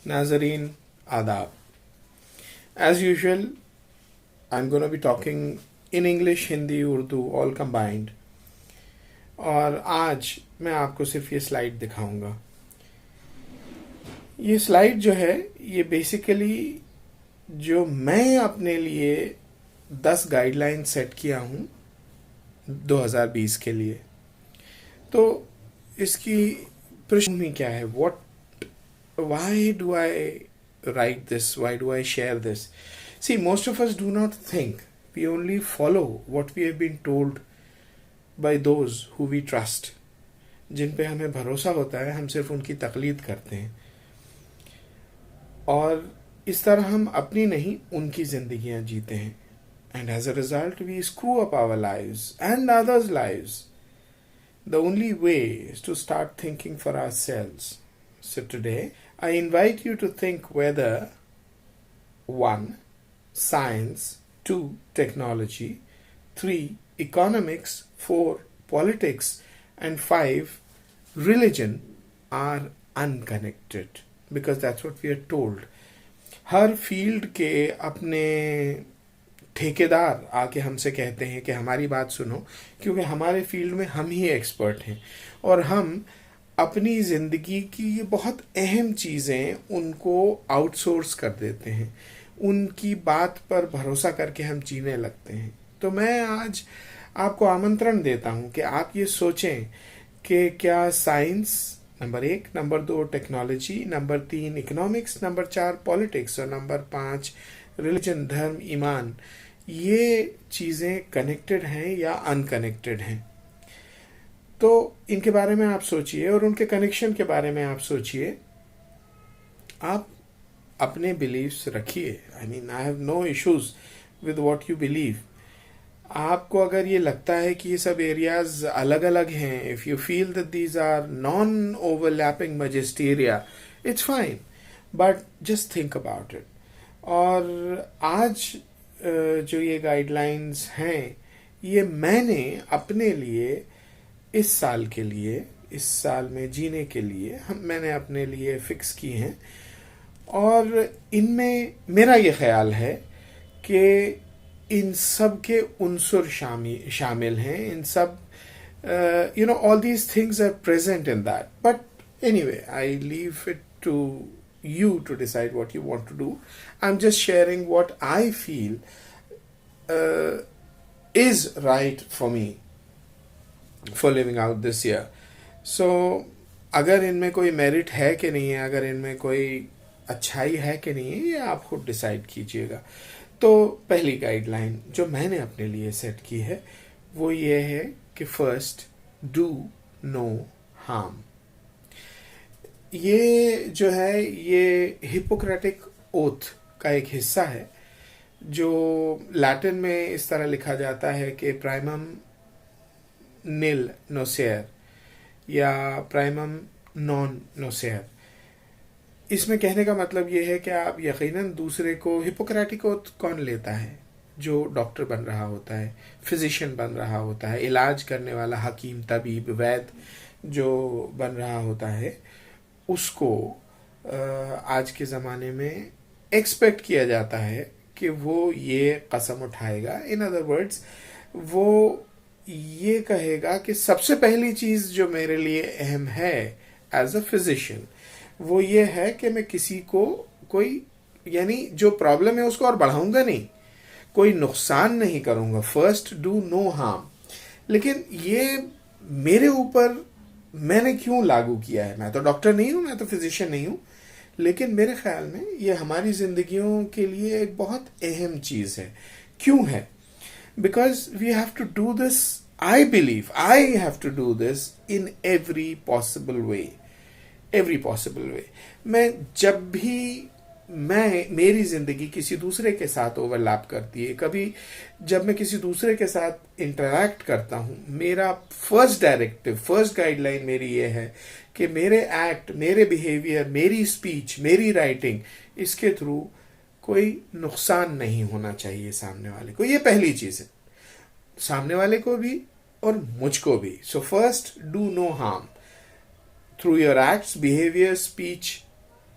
नाजरीन आदाब. As usual, I'm going to be talking in English, Hindi, Urdu, all combined. और आज मैं आपको सिर्फ ये स्लाइड दिखाऊंगा. ये स्लाइड जो है ये बेसिकली जो मैं अपने लिए 10 गाइडलाइन सेट किया हूँ 2020 के लिए. तो इसकी पृष्ठभूमि क्या है? Why do I write this? Why do I share this? See, most of us do not think. We only follow what we have been told by those who we trust. जिन पे हमें भरोसा होता है हम सिर्फ उनकी तकलीद करते हैं और इस तरह हम अपनी नहीं उनकी जिंदगियां जीते हैं. And as a result we screw up our lives and others' lives. The only way is to start thinking for ourselves. So today I invite you to think whether 1. Science, 2. Technology, 3. Economics, 4. Politics, and 5. Religion are unconnected because that's what we are told. Her field के अपने ठेकेदार आके हमसे कहते हैं कि हमारी बात सुनो, क्योंकि हमारे फील्ड में हम ही एक्सपर्ट हैं और हम अपनी ज़िंदगी की ये बहुत अहम चीज़ें उनको आउटसोर्स कर देते हैं. उनकी बात पर भरोसा करके हम जीने लगते हैं. तो मैं आज आपको आमंत्रण देता हूं कि आप ये सोचें कि क्या science number 1, number 2 technology, number 3 economics, number 4 politics और नंबर 5 रिलीजन, धर्म, ईमान, ये चीज़ें कनेक्टेड हैं या अनकनेक्टेड हैं. तो इनके बारे में आप सोचिए और उनके कनेक्शन के बारे में आप सोचिए. आप अपने बिलीव्स रखिए. I mean I have no issues with what you believe. आपको अगर ये लगता है कि ये सब एरियाज अलग अलग हैं, if you feel that these are non overlapping magisteria, it's fine, but just think about it. और आज जो ये गाइडलाइंस हैं ये मैंने अपने लिए इस साल के लिए, इस साल में जीने के लिए मैंने अपने लिए फिक्स की हैं. और इनमें मेरा ये ख्याल है कि इन सब के उनसुर शामिल हैं. इन सब all these things are present in that. But anyway, I leave it to you to decide what you want to do. I'm just sharing what I feel is right for me for living out this year. So अगर इनमें कोई merit है कि नहीं है, अगर इनमें कोई अच्छाई है कि नहीं है, ये आप खुद डिसाइड कीजिएगा. तो पहली गाइडलाइन जो मैंने अपने लिए सेट की है वो ये है कि फर्स्ट, डू नो हार्म. ये जो है ये हिपोक्रेटिक ओथ का एक हिस्सा है जो लैटिन में इस तरह लिखा जाता है कि प्राइमम निल नोसेयर या प्राइमम नॉन नोसेयर. इसमें कहने का मतलब ये है कि आप यकीनन दूसरे को, हिपोक्रेटिक ओथ कौन लेता है? जो डॉक्टर बन रहा होता है, फिजिशियन बन रहा होता है, इलाज करने वाला हकीम, तबीब, वैद्य जो बन रहा होता है, उसको आज के ज़माने में एक्सपेक्ट किया जाता है कि वो ये कसम उठाएगा. इन अदर वर्ड्स, वो ये कहेगा कि सबसे पहली चीज़ जो मेरे लिए अहम है एज अ फिजिशियन वो ये है कि मैं किसी को कोई, यानी जो प्रॉब्लम है उसको और बढ़ाऊंगा नहीं, कोई नुकसान नहीं करूंगा. First, do no harm. लेकिन ये मेरे ऊपर मैंने क्यों लागू किया है? मैं तो डॉक्टर नहीं हूं, मैं तो फिजिशियन नहीं हूं, लेकिन मेरे ख्याल में ये हमारी जिंदगियों के लिए एक बहुत अहम चीज है. क्यों है? Because we have to do this. I believe I have to do this in every possible way. Every possible way. मैं जब भी मेरी जिंदगी किसी दूसरे के साथ ओवरलैप करती है, कभी जब मैं किसी दूसरे के साथ इंटरैक्ट करता हूं, मेरा फर्स्ट डायरेक्टिव, फर्स्ट गाइडलाइन मेरी ये है कि मेरे एक्ट, मेरे बिहेवियर, मेरी स्पीच, मेरी राइटिंग, इसके थ्रू कोई नुकसान नहीं होना चाहिए सामने वाले को. ये पहली चीज है, सामने वाले को भी और मुझको भी. So first, do no harm through your acts, behavior, speech,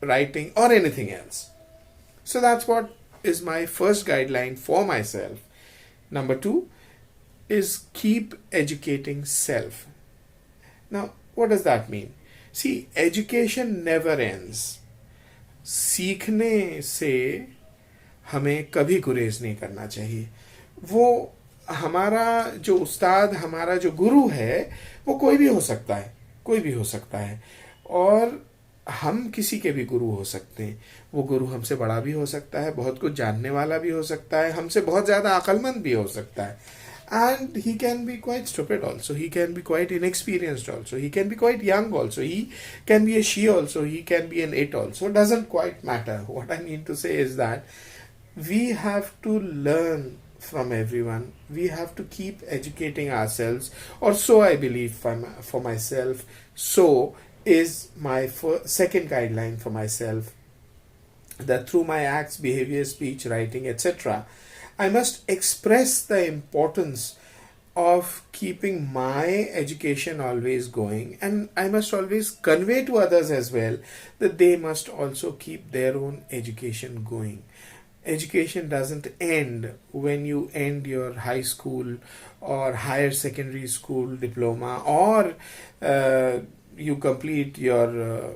writing, or anything else. So that's what is my first guideline for myself. Number 2 is keep educating self. Now, what does that mean? See, education never ends. सीखने से हमें कभी गुरेज नहीं करना चाहिए. वो हमारा जो उस्ताद, हमारा जो गुरु है, वो कोई भी हो सकता है, कोई भी हो सकता है. और हम किसी के भी गुरु हो सकते हैं. वो गुरु हमसे बड़ा भी हो सकता है, बहुत कुछ जानने वाला भी हो सकता है, हमसे बहुत ज़्यादा अक्लमंद भी हो सकता है. And he can be quite stupid also. He can be quite inexperienced also. He can be quite young also. He can be a she also. He can be an it also. Doesn't quite matter. What I mean to say is that we have to learn from everyone. We have to keep educating ourselves. Or so I believe for myself. So is my second guideline for myself. That through my acts, behavior, speech, writing, etc., I must express the importance of keeping my education always going, and I must always convey to others as well that they must also keep their own education going. Education doesn't end when you end your high school or higher secondary school diploma, or you complete your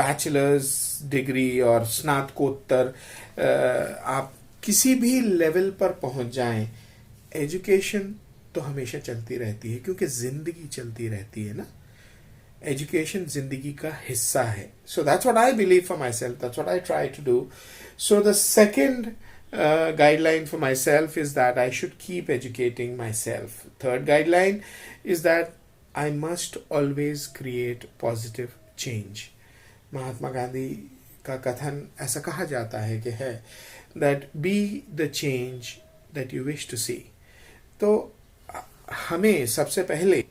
bachelor's degree or स्नातकोत्तर. आप किसी भी level पर पहुंच जाएं, education तो हमेशा चलती रहती है, क्योंकि जिंदगी चलती रहती है ना. एजुकेशन जिंदगी का हिस्सा है. So that's what I believe for myself, that's what I try to do. So the second guideline for myself is that I should keep educating myself. Third guideline is that I must always create positive change. Mahatma Gandhi का कथन ऐसा कहा जाता है कि है that be the change that you wish to see. तो हमें सबसे पहले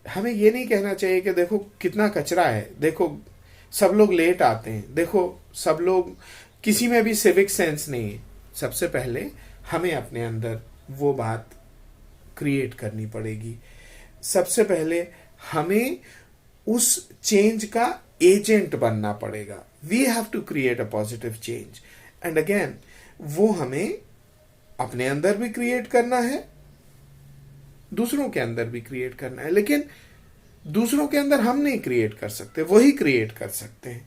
हमें ये नहीं कहना चाहिए कि देखो कितना कचरा है, देखो सब लोग लेट आते हैं, देखो सब लोग, किसी में भी सिविक सेंस नहीं है. सबसे पहले हमें अपने अंदर वो बात क्रिएट करनी पड़ेगी. सबसे पहले हमें उस चेंज का एजेंट बनना पड़ेगा. We have to create a positive change. And again वो हमें अपने अंदर भी क्रिएट करना है, दूसरों के अंदर भी क्रिएट करना है. लेकिन दूसरों के अंदर हम नहीं क्रिएट कर सकते, वही क्रिएट कर सकते हैं.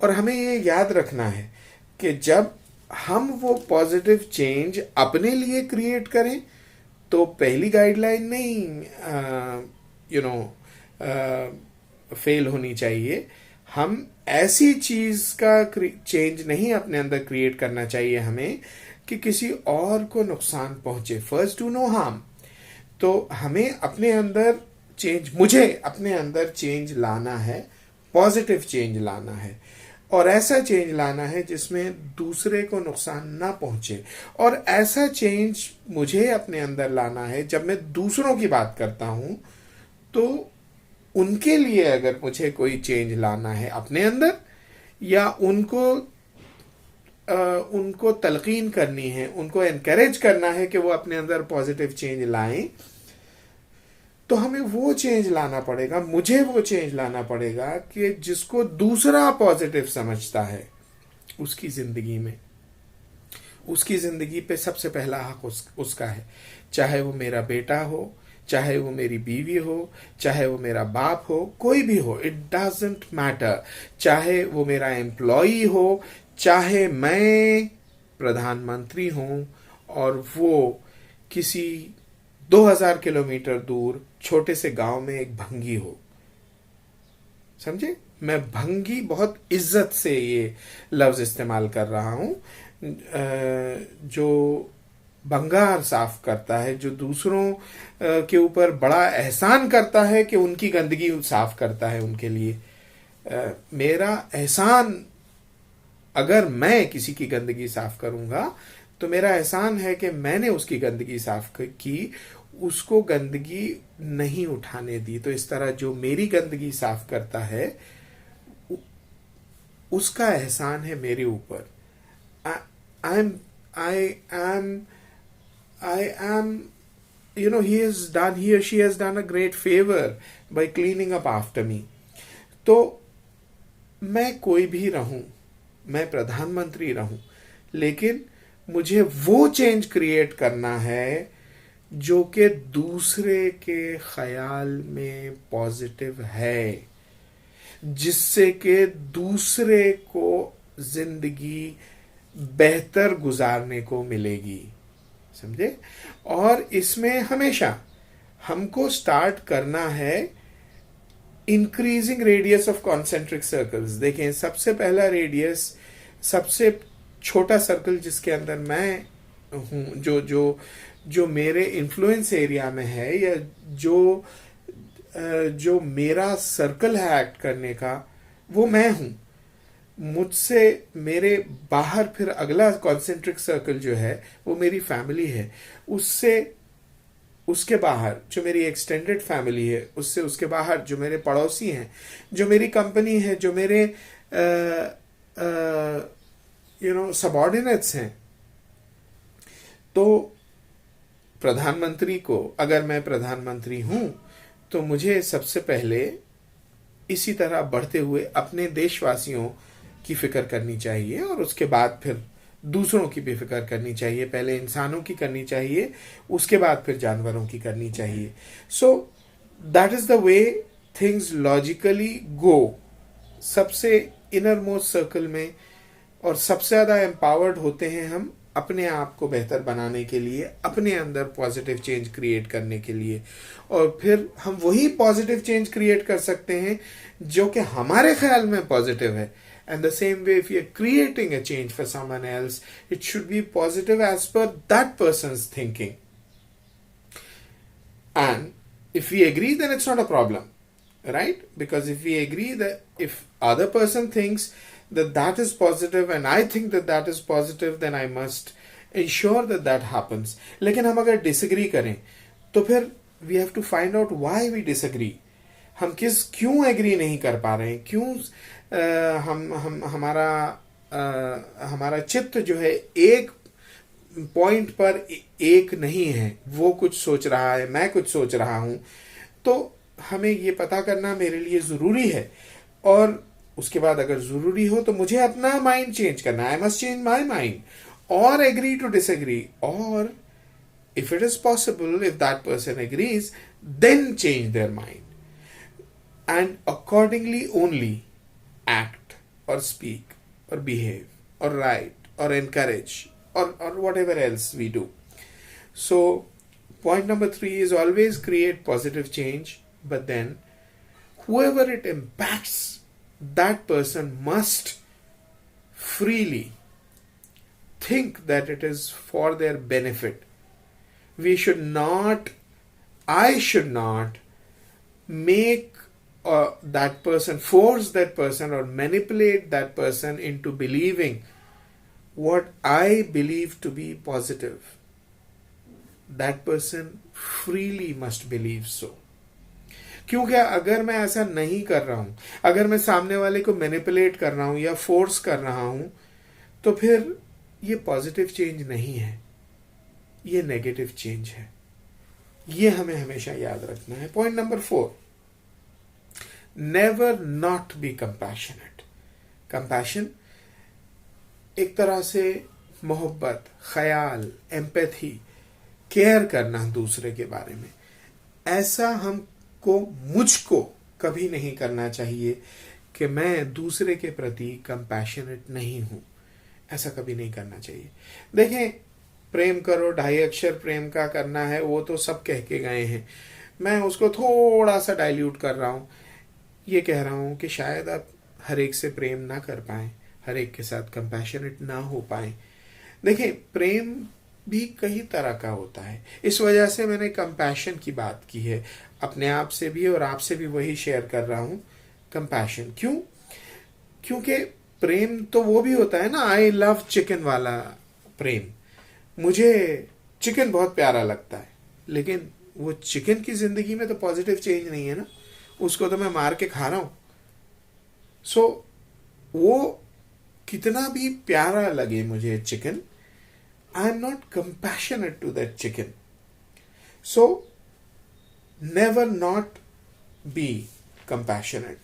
और हमें ये याद रखना है कि जब हम वो पॉजिटिव चेंज अपने लिए क्रिएट करें, तो पहली गाइडलाइन नहीं फेल होनी चाहिए. हम ऐसी चीज का चेंज नहीं अपने अंदर क्रिएट करना चाहिए हमें कि किसी और को नुकसान पहुंचे. First do no harm. तो हमें अपने अंदर चेंज, मुझे अपने अंदर चेंज लाना है, पॉजिटिव चेंज लाना है, और ऐसा चेंज लाना है जिसमें दूसरे को नुकसान ना पहुंचे. और ऐसा चेंज मुझे अपने अंदर लाना है, जब मैं दूसरों की बात करता हूं तो उनके लिए अगर मुझे कोई चेंज लाना है अपने अंदर, या उनको तलकीन करनी है, उनको एनकरेज करना है कि वो अपने अंदर पॉजिटिव चेंज लाएं, तो हमें वो चेंज लाना पड़ेगा, मुझे वो चेंज लाना पड़ेगा कि जिसको दूसरा पॉजिटिव समझता है उसकी जिंदगी में, उसकी जिंदगी पे सबसे पहला हक उसका है. चाहे वो मेरा बेटा हो, चाहे वो मेरी बीवी हो, चाहे वो मेरा बाप हो, कोई भी हो, इट डजंट मैटर. चाहे वो मेरा एम्प्लॉई हो, चाहे मैं प्रधानमंत्री हूं और वो किसी 2000 किलोमीटर दूर छोटे से गांव में एक भंगी हो. समझे? मैं भंगी बहुत इज्जत से ये लफ्ज इस्तेमाल कर रहा हूं. जो भंगार साफ करता है, जो दूसरों के ऊपर बड़ा एहसान करता है कि उनकी गंदगी साफ करता है उनके लिए. मेरा एहसान, अगर मैं किसी की गंदगी साफ करूंगा तो मेरा एहसान है कि मैंने उसकी गंदगी साफ की, उसको गंदगी नहीं उठाने दी. तो इस तरह जो मेरी गंदगी साफ करता है उसका एहसान है मेरे ऊपर. I am, he or she has done a great favor by cleaning up after me. तो मैं कोई भी रहूं, मैं प्रधानमंत्री रहूं, लेकिन मुझे वो चेंज क्रिएट करना है जो कि दूसरे के ख्याल में पॉजिटिव है, जिससे कि दूसरे को जिंदगी बेहतर गुजारने को मिलेगी। समझे? और इसमें हमेशा हमको स्टार्ट करना है increasing radius of concentric circles. देखें, सबसे पहला रेडियस, सबसे छोटा सर्कल जिसके अंदर मैं हूं, जो जो जो मेरे इन्फ्लुएंस एरिया में है, या जो जो मेरा सर्कल है एक्ट करने का, वो मैं हूं। मुझसे मेरे बाहर फिर अगला कॉन्सेंट्रिक सर्कल जो है वो मेरी फैमिली है। उससे उसके बाहर जो मेरी एक्सटेंडेड फैमिली है, उससे उसके बाहर जो मेरे पड़ोसी हैं, जो मेरी कंपनी है, जो मेरे सबऑर्डिनेट्स हैं। तो प्रधानमंत्री को, अगर मैं प्रधानमंत्री हूं, तो मुझे सबसे पहले इसी तरह बढ़ते हुए अपने देशवासियों की फिक्र करनी चाहिए, और उसके बाद फिर दूसरों की भी फिक्र करनी चाहिए। पहले इंसानों की करनी चाहिए, उसके बाद फिर जानवरों की करनी चाहिए। So that is the way things logically go. सबसे इनर मोस्ट सर्कल में और सबसे ज्यादा एम्पावर्ड होते हैं हम अपने आप को बेहतर बनाने के लिए, अपने अंदर पॉजिटिव चेंज क्रिएट करने के लिए। और फिर हम वही पॉजिटिव चेंज क्रिएट कर सकते हैं जो कि हमारे ख्याल में पॉजिटिव है। And the same way, if you're creating a change for someone else, it should be positive as per that person's thinking. And if we agree, then it's not a problem, right? Because if we agree that if other person thinks that that is positive and I think that that is positive, then I must ensure that that happens. लेकिन हम अगर disagree करें, तो फिर we have to find out why we disagree. हम क्यों agree नहीं कर पा रहे हैं, क्यों हम हमारा चित्त जो है एक पॉइंट पर एक नहीं है। वो कुछ सोच रहा है, मैं कुछ सोच रहा हूं। तो हमें ये पता करना मेरे लिए जरूरी है, और उसके बाद अगर जरूरी हो तो मुझे अपना माइंड चेंज करना है। I must change my mind, और एग्री टू डिसएग्री, और if it is possible, if that person agrees, then change their mind, and accordingly only act or speak or behave or write or encourage or whatever else we do. So point number 3 is always create positive change, but then whoever it impacts, that person must freely think that it is for their benefit. We should not, I should not make that person, force that person or manipulate that person into believing what I believe to be positive. That person freely must believe so. क्योंकि अगर मैं ऐसा नहीं कर रहा हूं, अगर मैं सामने वाले को मैनिपुलेट कर रहा हूं या फोर्स कर रहा हूं, तो फिर ये पॉजिटिव चेंज नहीं है, ये नेगेटिव चेंज है। ये हमें हमेशा याद रखना है। Point number 4, never not be compassionate. Compassion एक तरह से मोहब्बत, ख्याल, एम्पैथी, केयर करना दूसरे के बारे में। ऐसा हमको, मुझको कभी नहीं करना चाहिए कि मैं दूसरे के प्रति कंपैशनेट नहीं हूं। ऐसा कभी नहीं करना चाहिए। देखें, प्रेम करो, 2.5 अक्षर प्रेम का करना है, वो तो सब कह के गए हैं। मैं उसको थोड़ा सा डाइल्यूट कर रहा हूं। ये कह रहा हूं कि शायद आप हर एक से प्रेम ना कर पाए, हर एक के साथ कंपैशनेट ना हो पाए। देखिए, प्रेम भी कई तरह का होता है। इस वजह से मैंने कंपैशन की बात की है, अपने आप से भी और आपसे भी वही शेयर कर रहा हूं। कंपैशन क्यों? क्योंकि प्रेम तो वो भी होता है ना, आई लव चिकन वाला प्रेम। मुझे चिकन बहुत प्यारा लगता है, लेकिन वो चिकन की जिंदगी में तो पॉजिटिव चेंज नहीं है ना, उसको तो मैं मार के खा रहा हूं। सो वो कितना भी प्यारा लगे मुझे chicken, I am not compassionate to that chicken. So never not be compassionate.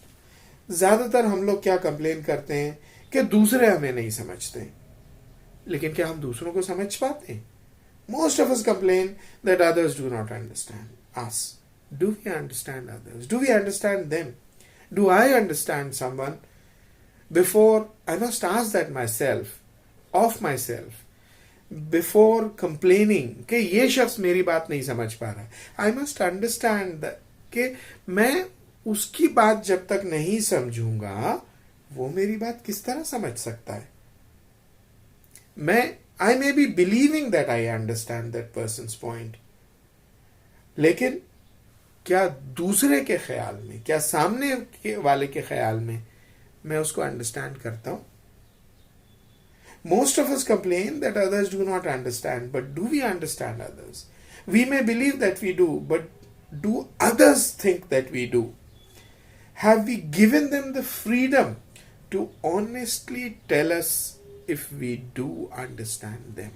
ज्यादातर हम लोग क्या कंप्लेन करते हैं कि दूसरे हमें नहीं समझते, लेकिन क्या हम दूसरों को समझ पाते हैं? Most of us complain that others do not understand us. Do we understand others? Do we understand them? Do I understand someone? Before, I must ask that myself, of myself, before complaining कि ये शख्स मेरी बात नहीं समझ पा रहा है, I must understand that कि मैं उसकी बात जब तक नहीं समझूंगा वो मेरी बात किस तरह समझ सकता है? I may be believing that I understand that person's point, लेकिन क्या दूसरे के ख्याल में, क्या सामने के वाले के ख्याल में मैं उसको अंडरस्टैंड करता हूं? Most of us complain that others do not understand, but do we understand others? We may believe that we do, but do others think that we do? Have we given them the freedom to honestly tell us if we do understand them?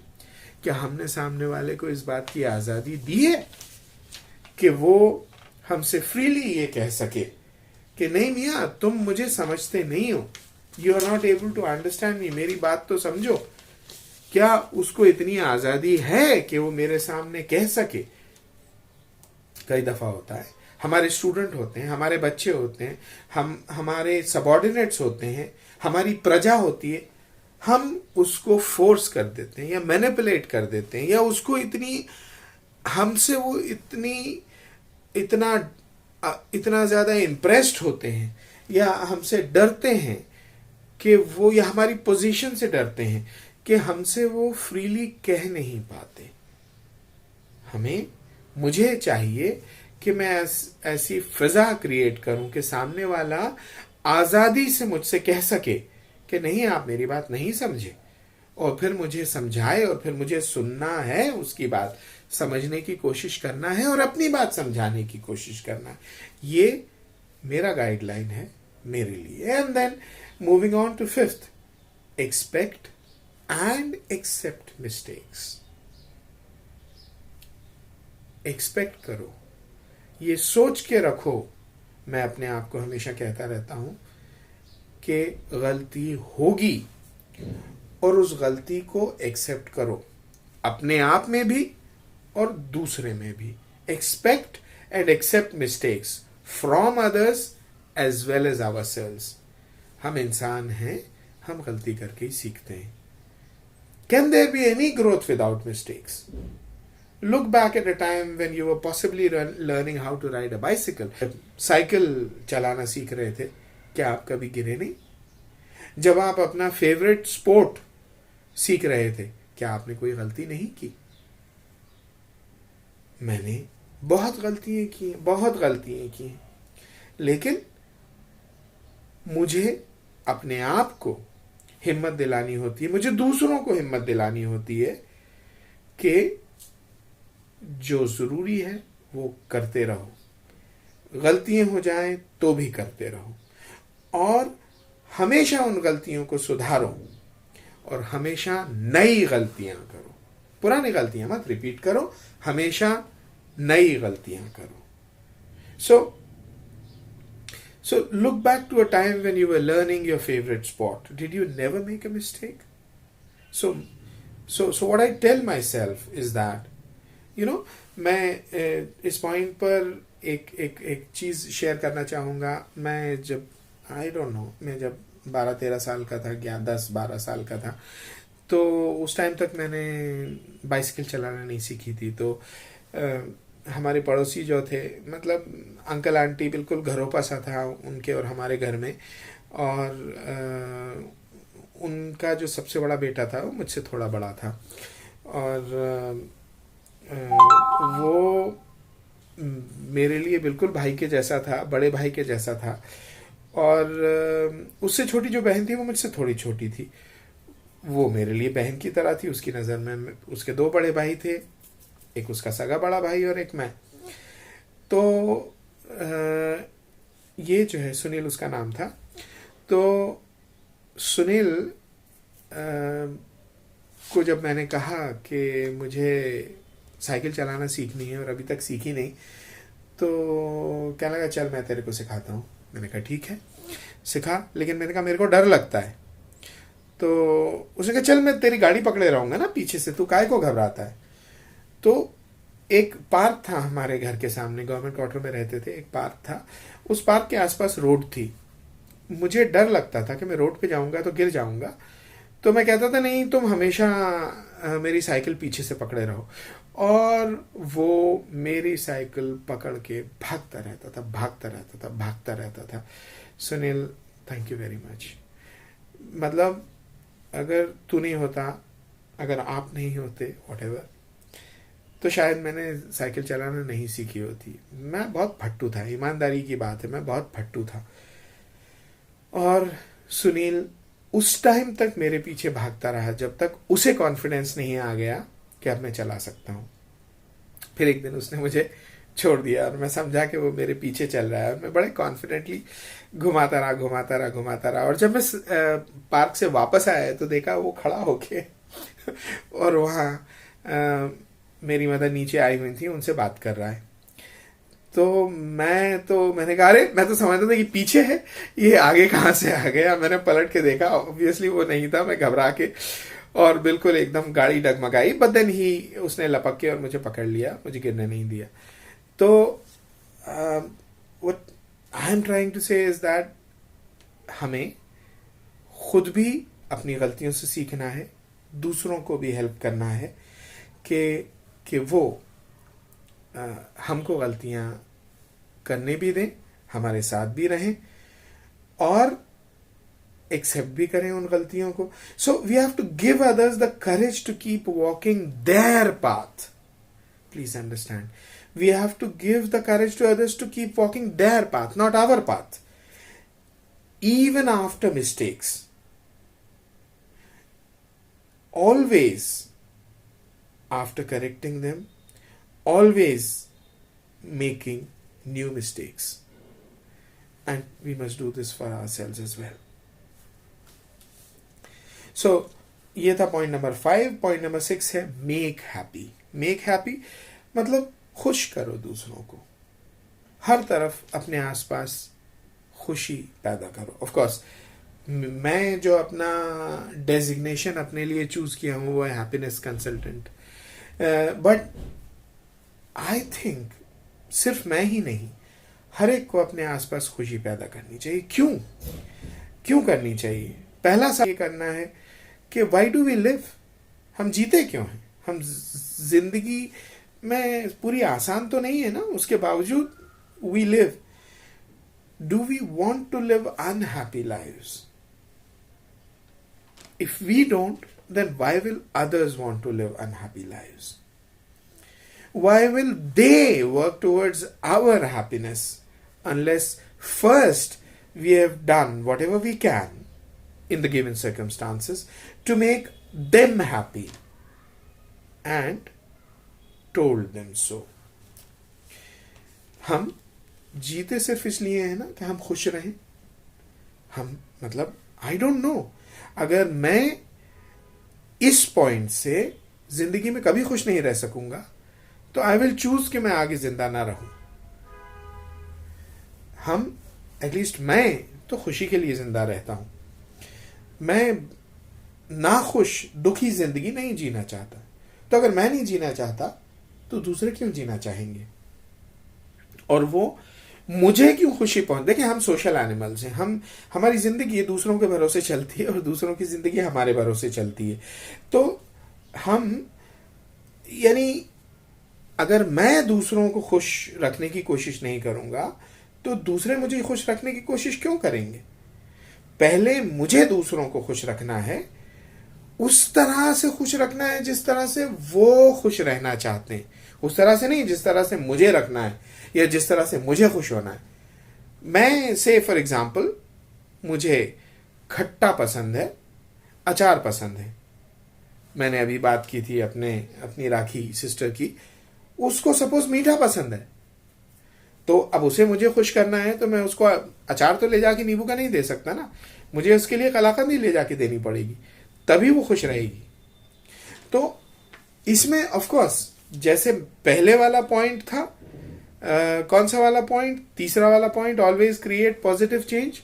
क्या हमने सामने वाले को इस बात की आजादी दी है कि वो हमसे फ्रीली ये कह सके कि नहीं मियाँ तुम मुझे समझते नहीं हो, you are not able to understand me, मेरी बात तो समझो? क्या उसको इतनी आजादी है कि वो मेरे सामने कह सके? कई दफा होता है हमारे स्टूडेंट होते हैं, हमारे बच्चे होते हैं, हमारे सबऑर्डिनेट्स होते हैं, हमारी प्रजा होती है, हम उसको फोर्स कर देते हैं या मैनिपुलेट कर देते हैं, या उसको इतनी हमसे वो इतना ज्यादा इम्प्रेस्ड होते हैं या हमसे डरते हैं कि वो, या हमारी पोजीशन से डरते हैं कि हमसे वो फ्रीली कह नहीं पाते। मुझे चाहिए कि मैं ऐसी फिजा क्रिएट करूं कि सामने वाला आजादी से मुझसे कह सके कि नहीं आप मेरी बात नहीं समझे, और फिर मुझे समझाए, और फिर मुझे सुनना है, उसकी बात समझने की कोशिश करना है और अपनी बात समझाने की कोशिश करना है। ये मेरा गाइडलाइन है मेरे लिए। And then moving on to fifth, expect and accept mistakes. Expect करो, ये सोच के रखो, मैं अपने आप को हमेशा कहता रहता हूं कि गलती होगी और उस गलती को एक्सेप्ट करो, अपने आप में भी और दूसरे में भी। Expect and accept mistakes from others as well as ourselves. हम इंसान हैं, हम गलती करके ही सीखते हैं। Can there be any growth without mistakes? Look back at a time when you were possibly learning how to ride a bicycle. Cycle चलाना सीख रहे थे, क्या आप कभी गिरे नहीं? जब आप अपना फेवरेट स्पोर्ट सीख रहे थे, क्या आपने कोई गलती नहीं की? मैंने बहुत गलतियां की, लेकिन मुझे अपने आप को हिम्मत दिलानी होती है, मुझे दूसरों को हिम्मत दिलानी होती है कि जो जरूरी है वो करते रहो, गलतियां हो जाएं तो भी करते रहो, और हमेशा उन गलतियों को सुधारो, और हमेशा नई गलतियां करो। पुरानी गलतियां मत रिपीट करो, हमेशा नई गलतियां करो। So look back to a time when you were learning your favorite sport. Did you never make a mistake? So what I tell myself is that, मैं इस पॉइंट पर एक चीज शेयर करना चाहूंगा। मैं जब मैं जब 12-13 साल का था, 10-12 साल का था, तो उस टाइम तक मैंने बाइसिकल चलाना नहीं सीखी थी। तो हमारे पड़ोसी जो थे, मतलब अंकल आंटी, बिल्कुल घरों सा था उनके और हमारे घर में, और उनका जो सबसे बड़ा बेटा था वो मुझसे थोड़ा बड़ा था, और वो मेरे लिए बिल्कुल भाई के जैसा था, बड़े भाई के जैसा था, और उससे छोटी जो बहन थी वो मुझसे थोड़ी छोटी थी, वो मेरे लिए बहन की तरह थी उसकी नज़र में। उसके 2 बड़े भाई थे, एक उसका सगा बड़ा भाई और एक मैं। तो ये जो है सुनील उसका नाम था। तो सुनील को जब मैंने कहा कि मुझे साइकिल चलाना सीखनी है और अभी तक सीखी नहीं, तो क्या लगा, चल मैं तेरे को सिखाता हूँ। मैंने कहा ठीक है। सिखा, लेकिन मैंने कहा मेरे को डर लगता है। तो उसने कहा चल मैं तेरी गाड़ी पकड़े रहूँगा ना पीछे से, तू काहे को घबराता है। तो एक पार्क था हमारे घर के सामने, गवर्नमेंट क्वार्टर में रहते थे, एक पार्क था, उस पार्क के आसपास रोड थी। मुझे डर लगता था कि मैं रोड पे जाऊंगा तो गिर जाऊंगा, तो मैं कहता था नहीं तुम हमेशा मेरी साइकिल पीछे से पकड़े रहो, और वो मेरी साइकिल पकड़ के भागता रहता था, भागता रहता था, भागता रहता था। Sunil, thank you very much. मतलब अगर तू नहीं होता, अगर आप नहीं होते, व्हाटएवर, तो शायद मैंने साइकिल चलाना नहीं सीखी होती। मैं बहुत भट्टू था, ईमानदारी की बात है, मैं बहुत भट्टू था। और सुनील उस टाइम तक मेरे पीछे भागता रहा जब तक उसे कॉन्फिडेंस नहीं आ गया कि अब मैं चला सकता हूँ। फिर एक दिन उसने मुझे छोड़ दिया और मैं समझा कि वो मेरे पीछे चल रहा है, और मैं बड़े कॉन्फिडेंटली घुमाता रहा, घुमाता रहा, घुमाता रहा। और जब मैं पार्क से वापस आया तो देखा वो खड़ा होके और वहाँ मेरी मदर नीचे आई हुई थी, उनसे बात कर रहा है। तो मैंने कहा अरे मैं तो समझता था कि पीछे है, ये आगे कहाँ से आ गया। मैंने पलट के देखा, ऑब्वियसली वो नहीं था। मैं घबरा के और बिल्कुल एकदम गाड़ी डगमगाई, बट देन ही उसने लपक के और मुझे पकड़ लिया, मुझे गिरने नहीं दिया। तो what I am trying to say is that हमें खुद भी अपनी गलतियों से सीखना है, दूसरों को भी हेल्प करना है कि वो हमको गलतियां करने भी दें, हमारे साथ भी रहें और एक्सेप्ट भी करें उन गलतियों को। So we have to give others the courage to keep walking their path. Please understand, we have to give the courage to others to keep walking their path, not our path, even after mistakes. Always, after correcting them, always making new mistakes. And we must do this for ourselves as well. So, ये था point number 5। Point number 6 है make happy. Make happy मतलब खुश करो दूसरों को, हर तरफ अपने आसपास खुशी पैदा करो। ऑफ कोर्स मैं जो अपना डेजिग्नेशन अपने लिए चूज किया हूँ वो है happiness consultant, but I think सिर्फ मैं ही नहीं, हर एक को अपने आसपास खुशी पैदा करनी चाहिए। क्यों करनी चाहिए? पहला सवाल ये करना है कि व्हाई डू वी लिव? हम जीते क्यों हैं? हम जिंदगी में पूरी आसान तो नहीं है ना, उसके बावजूद we live. Do we want to live unhappy lives? If we don't, then why will others want to live unhappy lives? Why will they work towards our happiness unless first we have done whatever we can in the given circumstances to make them happy and told them so? हम जीते सिर्फ इसलिए है ना कि हम खुश रहें। हम मतलब आई डोंट नो, अगर मैं इस पॉइंट से जिंदगी में कभी खुश नहीं रह सकूंगा तो आई विल चूज कि मैं आगे जिंदा ना रहूं। हम एटलीस्ट मैं तो खुशी के लिए जिंदा रहता हूं। मैं नाखुश दुखी जिंदगी नहीं जीना चाहता। तो अगर मैं नहीं जीना चाहता तो दूसरे क्यों जीना चाहेंगे? और वो मुझे क्यों खुशी पहुंच? देखिए हम सोशल एनिमल्स हैं, हमारी जिंदगी दूसरों के भरोसे चलती है और दूसरों की जिंदगी हमारे भरोसे चलती है। तो हम यानी अगर मैं दूसरों को खुश रखने की कोशिश नहीं करूंगा तो दूसरे मुझे खुश रखने की कोशिश क्यों करेंगे? पहले मुझे दूसरों को खुश रखना है, उस तरह से खुश रखना है जिस तरह से वो खुश रहना चाहते हैं, उस तरह से नहीं जिस तरह से मुझे रखना है या जिस तरह से मुझे खुश होना है। मैं से फॉर एग्जाम्पल मुझे खट्टा पसंद है, अचार पसंद है। मैंने अभी बात की थी अपनी राखी सिस्टर की, उसको सपोज मीठा पसंद है, तो अब उसे मुझे खुश करना है तो मैं उसको अचार तो ले जाके नींबू का नहीं दे सकता ना, मुझे उसके लिए कलाकंद ही ले जाके देनी पड़ेगी, तभी वो खुश रहेगी। तो इसमें ऑफ कोर्स जैसे पहले वाला पॉइंट था, कौन सा वाला पॉइंट? तीसरा वाला point, always create positive change.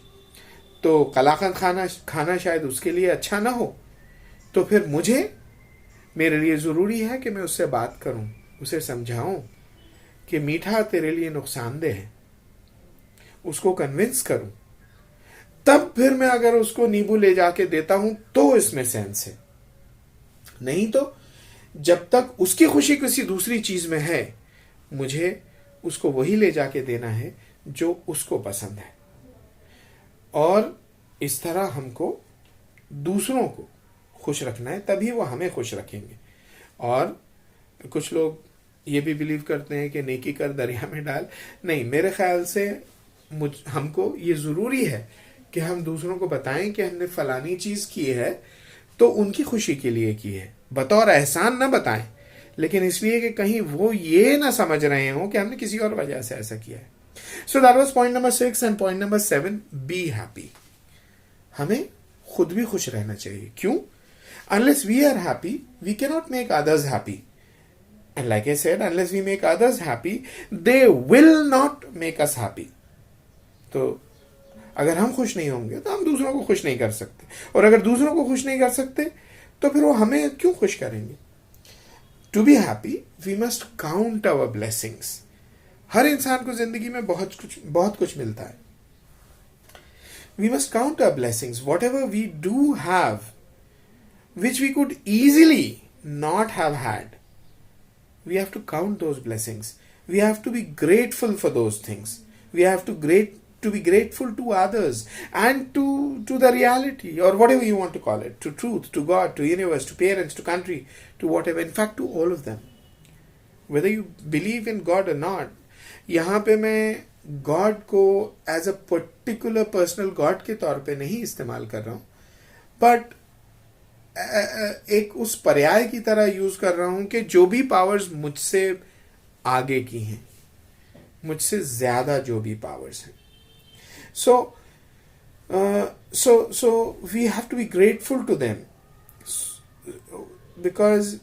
तो कलाकंद खाना खाना शायद उसके लिए अच्छा ना हो, तो फिर मेरे लिए ज़रूरी है कि मैं उससे बात करूं, उसे समझाऊं कि मीठा तेरे लिए नुकसानदेह है, उसको कन्विंस करूं, तब फिर मैं अगर उसको नींबू ले जाके देता हूं तो इसमें सेंस है। नहीं तो जब तक उसकी खुशी किसी दूसरी चीज में है, मुझे उसको वही ले जाके देना है जो उसको पसंद है। और इस तरह हमको दूसरों को खुश रखना है, तभी वो हमें खुश रखेंगे। और कुछ लोग ये भी बिलीव करते हैं कि नेकी कर दरिया में डाल। नहीं, मेरे ख्याल से हमको ये ज़रूरी है कि हम दूसरों को बताएं कि हमने फलानी चीज़ की है तो उनकी खुशी के लिए की है, बतौर एहसान ना बताएं, लेकिन इसलिए कि कहीं वो ये ना समझ रहे हो कि हमने किसी और वजह से ऐसा किया है। So that was point number 6 and point number 7, be happy. हमें खुद भी खुश रहना चाहिए। क्यों? Unless we are happy, we cannot make others happy. And like I said, unless we make others happy, they will not make us happy. तो अगर हम खुश नहीं होंगे तो हम दूसरों को खुश नहीं कर सकते, और अगर दूसरों को खुश नहीं कर सकते तो फिर वो हमें क्यों खुश करेंगे? To be happy we must count our blessings. हर इंसान को जिंदगी में बहुत कुछ मिलता है। We must count our blessings, whatever we do have which we could easily not have had. We have to count those blessings. We have to be grateful for those things. We have to be grateful to others and to the reality, or whatever you want to call it, to truth, to God, to universe, to parents, to country, to whatever. In fact, to all of them. Whether you believe in God or not, यहाँ पे मैं God को as a particular personal God के तौर पे नहीं इस्तेमाल कर रहा हूँ, but एक उस पर्याय की तरह यूज कर रहा हूं कि जो भी पावर्स मुझसे आगे की हैं, मुझसे ज्यादा जो भी पावर्स हैं, so we have to be grateful to them, because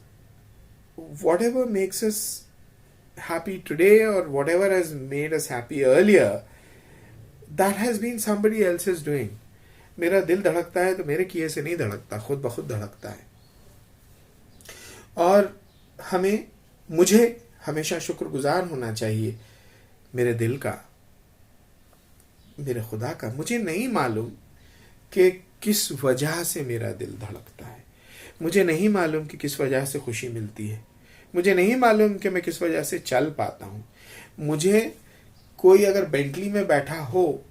whatever makes us happy today or whatever has made us happy earlier, that has been somebody else's doing. मेरा दिल धड़कता है तो मेरे किए से नहीं धड़कता, खुद ब खुद धड़कता है। और मुझे हमेशा शुक्रगुजार होना चाहिए मेरे दिल का, मेरे खुदा का। मुझे नहीं मालूम कि किस वजह से मेरा दिल धड़कता है, मुझे नहीं मालूम कि किस वजह से खुशी मिलती है, मुझे नहीं मालूम कि मैं किस वजह से चल पाता हूँ। मुझे कोई अगर बेंटली में बैठा हो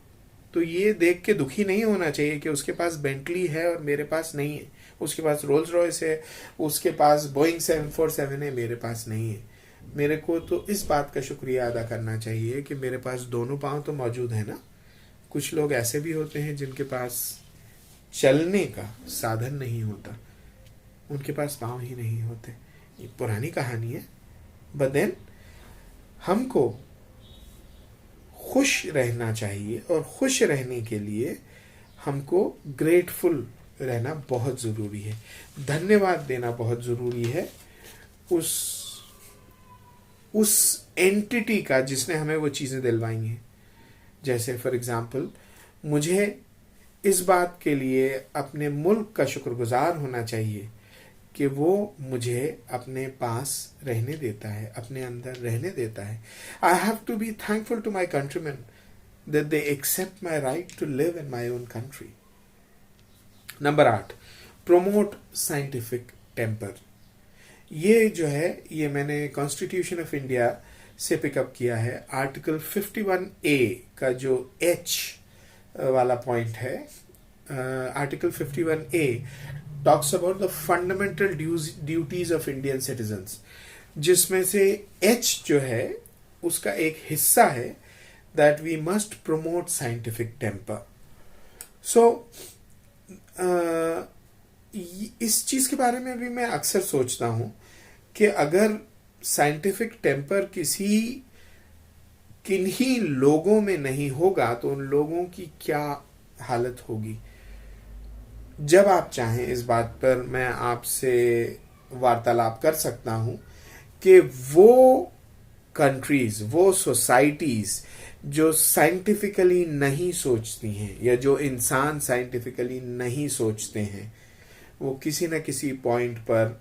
तो ये देख के दुखी नहीं होना चाहिए कि उसके पास बेंटली है और मेरे पास नहीं है, उसके पास रोल्स रॉयस है, उसके पास बोइंग 747 है, मेरे पास नहीं है। मेरे को तो इस बात का शुक्रिया अदा करना चाहिए कि मेरे पास दोनों पाँव तो मौजूद है ना। कुछ लोग ऐसे भी होते हैं जिनके पास चलने का साधन नहीं होता, उनके पास पाँव ही नहीं होते। ये पुरानी कहानी है, बट देन हमको खुश रहना चाहिए, और खुश रहने के लिए हमको ग्रेटफुल रहना बहुत ज़रूरी है, धन्यवाद देना बहुत ज़रूरी है उस एंटिटी का जिसने हमें वो चीज़ें दिलवाई हैं। जैसे फॉर एग्ज़ाम्पल, मुझे इस बात के लिए अपने मुल्क का शुक्रगुजार होना चाहिए कि वो मुझे अपने पास रहने देता है, अपने अंदर रहने देता है। I have to be thankful to my countryman that they accept my right to live in my own country. Number 8, promote scientific temper. ये जो है, ये मैंने कॉन्स्टिट्यूशन ऑफ इंडिया से पिकअप किया है। आर्टिकल 51A का जो H वाला पॉइंट है, article 51A talks about the fundamental duties of Indian citizens, जिसमें से H जो है उसका एक हिस्सा है that we must promote scientific temper. So इस चीज के बारे में भी मैं अक्सर सोचता हूं कि अगर साइंटिफिक टेम्पर किन्हीं लोगों में नहीं होगा तो उन लोगों की क्या हालत होगी। जब आप चाहें इस बात पर मैं आपसे वार्तालाप कर सकता हूं कि वो कंट्रीज, वो सोसाइटीज जो साइंटिफिकली नहीं सोचती हैं या जो इंसान साइंटिफिकली नहीं सोचते हैं, वो किसी न किसी पॉइंट पर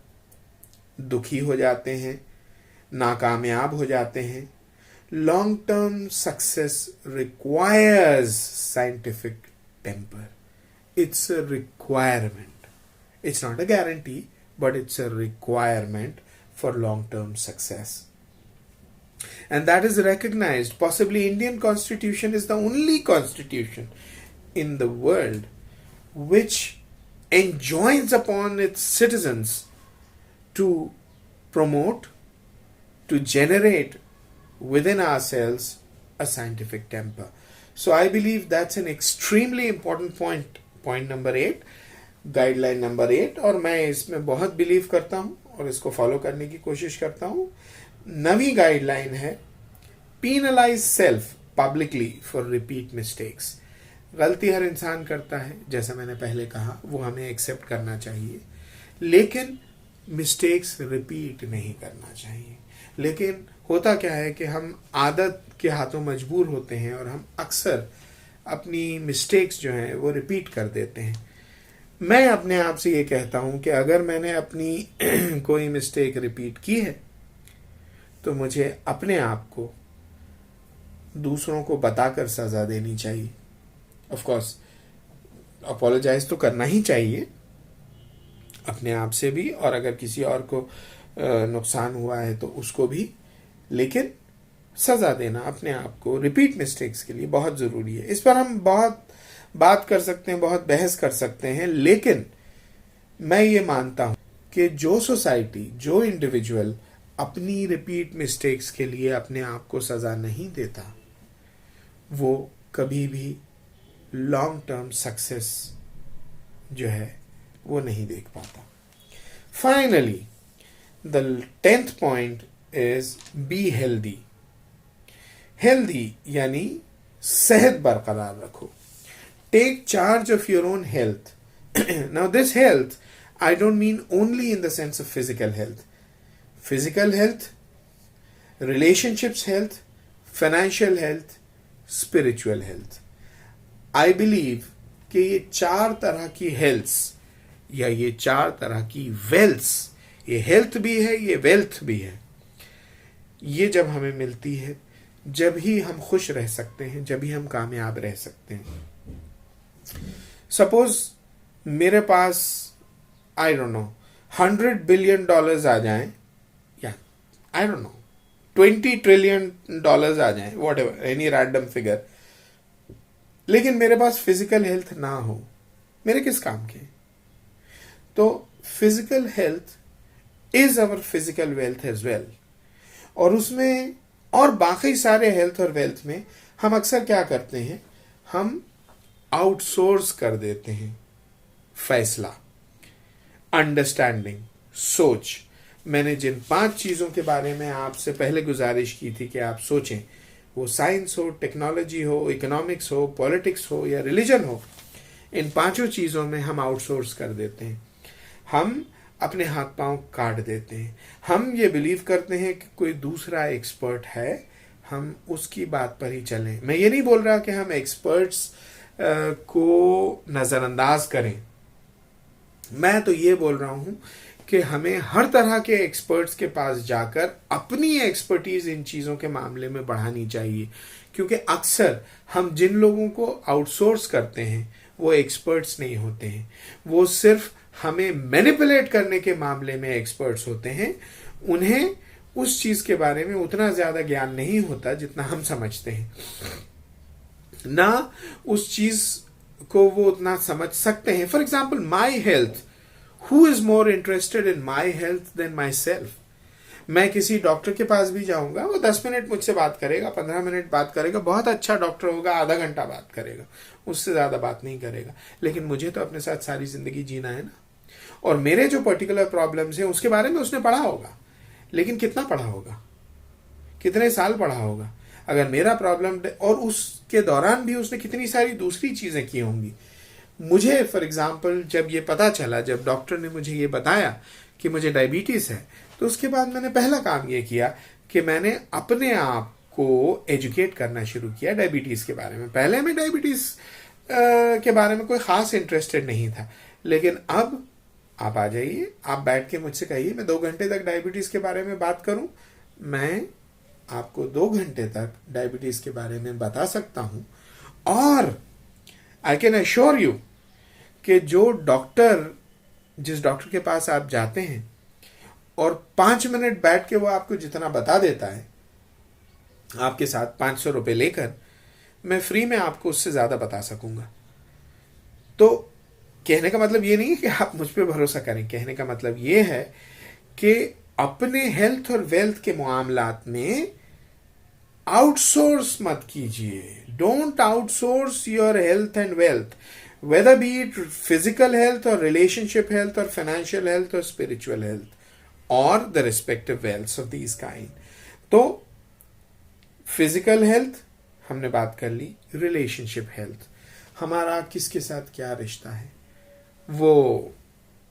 दुखी हो जाते हैं, नाकामयाब हो जाते हैं. Long term success requires scientific temper. It's a requirement. It's not a guarantee, but it's a requirement for long-term success. And that is recognized. Possibly Indian constitution is the only constitution in the world which enjoins upon its citizens to promote, to generate within ourselves a scientific temper. So I believe that's an extremely important point. Point number 8, guideline number 8, और मैं इसमें बहुत believe करता हूं और इसको follow करने की कोशिश करता हूं. नवी गाइडलाइन है, penalised self publicly for repeat mistakes. गलती हर इंसान करता है, जैसा मैंने पहले कहा, वो हमें एक्सेप्ट करना चाहिए, लेकिन मिस्टेक्स रिपीट नहीं करना चाहिए. लेकिन होता क्या है कि हम आदत के हाथों मजबूर होते हैं और हम अक्सर अपनी मिस्टेक्स जो हैं वो रिपीट कर देते हैं. मैं अपने आप से ये कहता हूं कि अगर मैंने अपनी कोई मिस्टेक रिपीट की है तो मुझे अपने आप को दूसरों को बताकर सजा देनी चाहिए. ऑफ कोर्स अपोलोजाइज तो करना ही चाहिए अपने आप से भी, और अगर किसी और को नुकसान हुआ है तो उसको भी, लेकिन सजा देना अपने आप को रिपीट मिस्टेक्स के लिए बहुत जरूरी है. इस पर हम बहुत बात कर सकते हैं, बहुत बहस कर सकते हैं, लेकिन मैं ये मानता हूं कि जो सोसाइटी, जो इंडिविजुअल अपनी रिपीट मिस्टेक्स के लिए अपने आप को सजा नहीं देता, वो कभी भी लॉन्ग टर्म सक्सेस जो है वो नहीं देख पाता. Finally the 10th point is be healthy. Healthy यानी सेहत बरकरार रखो. Take charge of your own health. Now this health I don't mean only in the sense of physical health. Physical health, relationships health, financial health, spiritual health. I believe कि ये 4 तरह की हेल्थ्स या ये 4 तरह की वेल्थ्स, ये हेल्थ भी है, ये वेल्थ भी है, ये जब हमें मिलती है, जब ही हम खुश रह सकते हैं, जब ही हम कामयाब रह सकते हैं. सपोज मेरे पास आई डोंट नो $100 बिलियन आ जाएं, या आई डोंट नो $20 ट्रिलियन आ जाएं, what ever, any random figure, लेकिन मेरे पास फिजिकल हेल्थ ना हो, मेरे किस काम के? तो physical health is our physical wealth as well. और उसमें और बाकी सारे हेल्थ और वेल्थ में हम अक्सर क्या करते हैं, हम आउटसोर्स कर देते हैं फैसला, अंडरस्टैंडिंग, सोच. मैंने जिन 5 चीजों के बारे में आपसे पहले गुजारिश की थी कि आप सोचें, वो साइंस हो, टेक्नोलॉजी हो, इकोनॉमिक्स हो, पॉलिटिक्स हो या रिलीजन हो, इन 5 चीजों में हम आउटसोर्स कर देते हैं. हम अपने हाथ पांव काट देते हैं. हम ये बिलीव करते हैं कि कोई दूसरा एक्सपर्ट है, हम उसकी बात पर ही चलें. मैं ये नहीं बोल रहा कि हम एक्सपर्ट्स को नजरअंदाज करें. मैं तो ये बोल रहा हूं कि हमें हर तरह के एक्सपर्ट्स के पास जाकर अपनी एक्सपर्टीज इन चीजों के मामले में बढ़ानी चाहिए. क्योंकि अक्सर हम जिन लोगों को आउटसोर्स करते हैं वो एक्सपर्ट्स नहीं होते हैं, वो सिर्फ हमें मैनिपुलेट करने के मामले में एक्सपर्ट्स होते हैं. उन्हें उस चीज के बारे में उतना ज्यादा ज्ञान नहीं होता जितना हम समझते हैं, ना उस चीज को वो उतना समझ सकते हैं. For example my health, who is more interested in my health than myself? मैं किसी डॉक्टर के पास भी जाऊंगा, वो 10 मिनट मुझसे बात करेगा, 15 मिनट बात करेगा, बहुत अच्छा डॉक्टर होगा, आधा घंटा बात करेगा, उससे ज्यादा बात नहीं करेगा. लेकिन मुझे तो अपने साथ सारी जिंदगी जीना है ना, और मेरे जो पर्टिकुलर प्रॉब्लम्स हैं उसके बारे में उसने पढ़ा होगा, लेकिन कितना पढ़ा होगा, कितने साल पढ़ा होगा. अगर मेरा प्रॉब्लम, और उसके दौरान भी उसने कितनी सारी दूसरी चीजें की होंगी. मुझे फॉर एग्जाम्पल जब ये पता चला, जब डॉक्टर ने मुझे ये बताया कि मुझे डायबिटीज है, तो उसके बाद मैंने पहला काम ये किया कि मैंने अपने आप को एजुकेट करना शुरू किया डायबिटीज के बारे में। पहले मैं डायबिटीज के बारे में कोई खास इंटरेस्टेड नहीं था, लेकिन अब आप आ जाइए, आप बैठ के मुझसे कहिए मैं 2 घंटे तक डायबिटीज के बारे में बात करूं, मैं आपको 2 घंटे तक डायबिटीज के बारे में बता सकता हूं। और आई कैन अश्योर यू कि जिस डॉक्टर के पास आप जाते हैं और 5 मिनट बैठ के वो आपको जितना बता देता है आपके साथ 500 रुपए लेकर, मैं फ्री में आपको उससे ज्यादा बता सकूंगा। तो कहने का मतलब ये नहीं है कि आप मुझ पर भरोसा करें, कहने का मतलब ये है कि अपने हेल्थ और वेल्थ के मामलात में आउटसोर्स मत कीजिए। Don't outsource your health and wealth, whether be it physical health or relationship health or financial health or spiritual health or the respective wealths of these kind. तो फिजिकल हेल्थ हमने बात कर ली, relationship health, हमारा किसके साथ क्या रिश्ता है, वो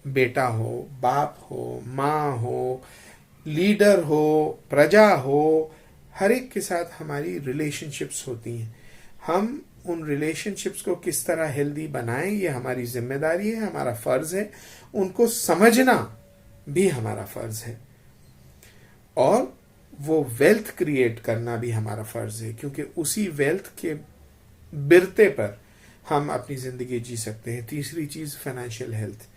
बेटा हो, बाप हो, माँ हो, लीडर हो, प्रजा हो, हर एक के साथ हमारी रिलेशनशिप्स होती हैं। हम उन रिलेशनशिप्स को किस तरह हेल्दी बनाएं, ये हमारी जिम्मेदारी है, हमारा फर्ज है। उनको समझना भी हमारा फर्ज है, और वो वेल्थ क्रिएट करना भी हमारा फर्ज है, क्योंकि उसी वेल्थ के बिरते पर हम अपनी जिंदगी जी सकते हैं। तीसरी चीज financial health.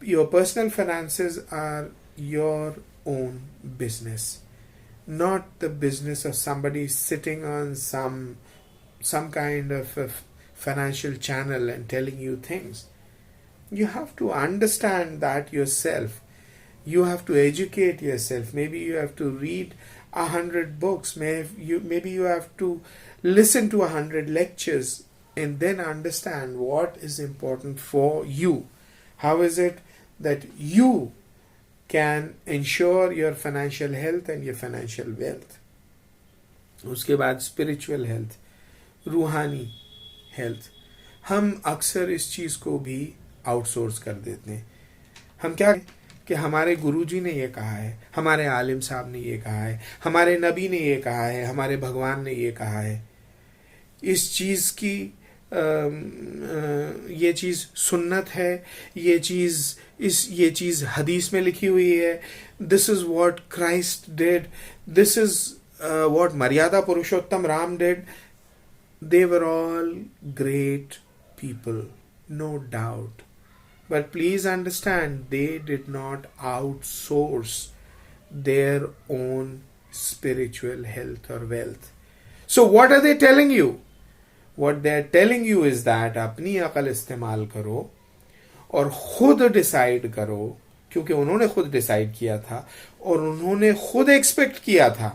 Your personal finances are your own business, not the business of somebody sitting on some kind of a financial channel and telling you things. You have to understand that yourself. You have to educate yourself. Maybe you have to read 100 books. Maybe you have to listen to 100 lectures and then understand what is important for you. How is it that you can ensure your financial health and your financial wealth? उसके बाद spiritual health, रूहानी health. हम अक्सर इस चीज को भी outsource कर देते हैं। हम क्या कि हमारे गुरुजी ने ये कहा है, हमारे आलिम साहब ने ये कहा है, हमारे नबी ने ये कहा है, हमारे भगवान ने ये कहा है। इस चीज की ये चीज सुन्नत है, ये चीज हदीस में लिखी हुई है। This is what Christ did, this is what मर्यादा पुरुषोत्तम Ram did. They were all great people, no doubt, but please understand they did not outsource their own spiritual health or wealth. So what are they telling you? What they are telling you is that अपनी अकल इस्तेमाल करो और खुद decide करो, क्योंकि उन्होंने खुद डिसाइड किया था और उन्होंने खुद एक्सपेक्ट किया था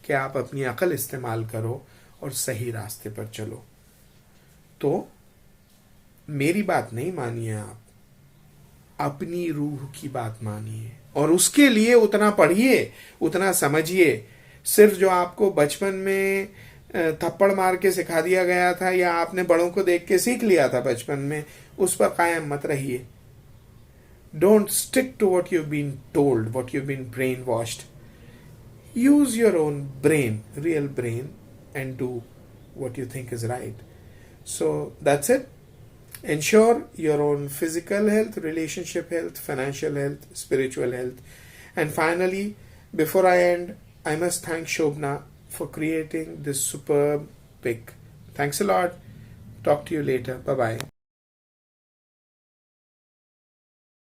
कि आप अपनी अकल इस्तेमाल करो और सही रास्ते पर चलो। तो मेरी बात नहीं मानिए, आप अपनी रूह की बात मानिए और उसके लिए उतना पढ़िए, उतना समझिए। सिर्फ जो आपको बचपन में थप्पड़ मार के सिखा दिया गया था या आपने बड़ों को देख के सीख लिया था बचपन में, उस पर कायम मत रहिए। Don't stick to what you been told, what you been brainwashed. Use your own brain, real brain, and do what you think is right. So that's it. Ensure your own physical health, relationship health, financial health, spiritual health. And finally, before I end, I must thank Shobna for creating this superb pic. Thanks a lot. Talk to you later. Bye-bye.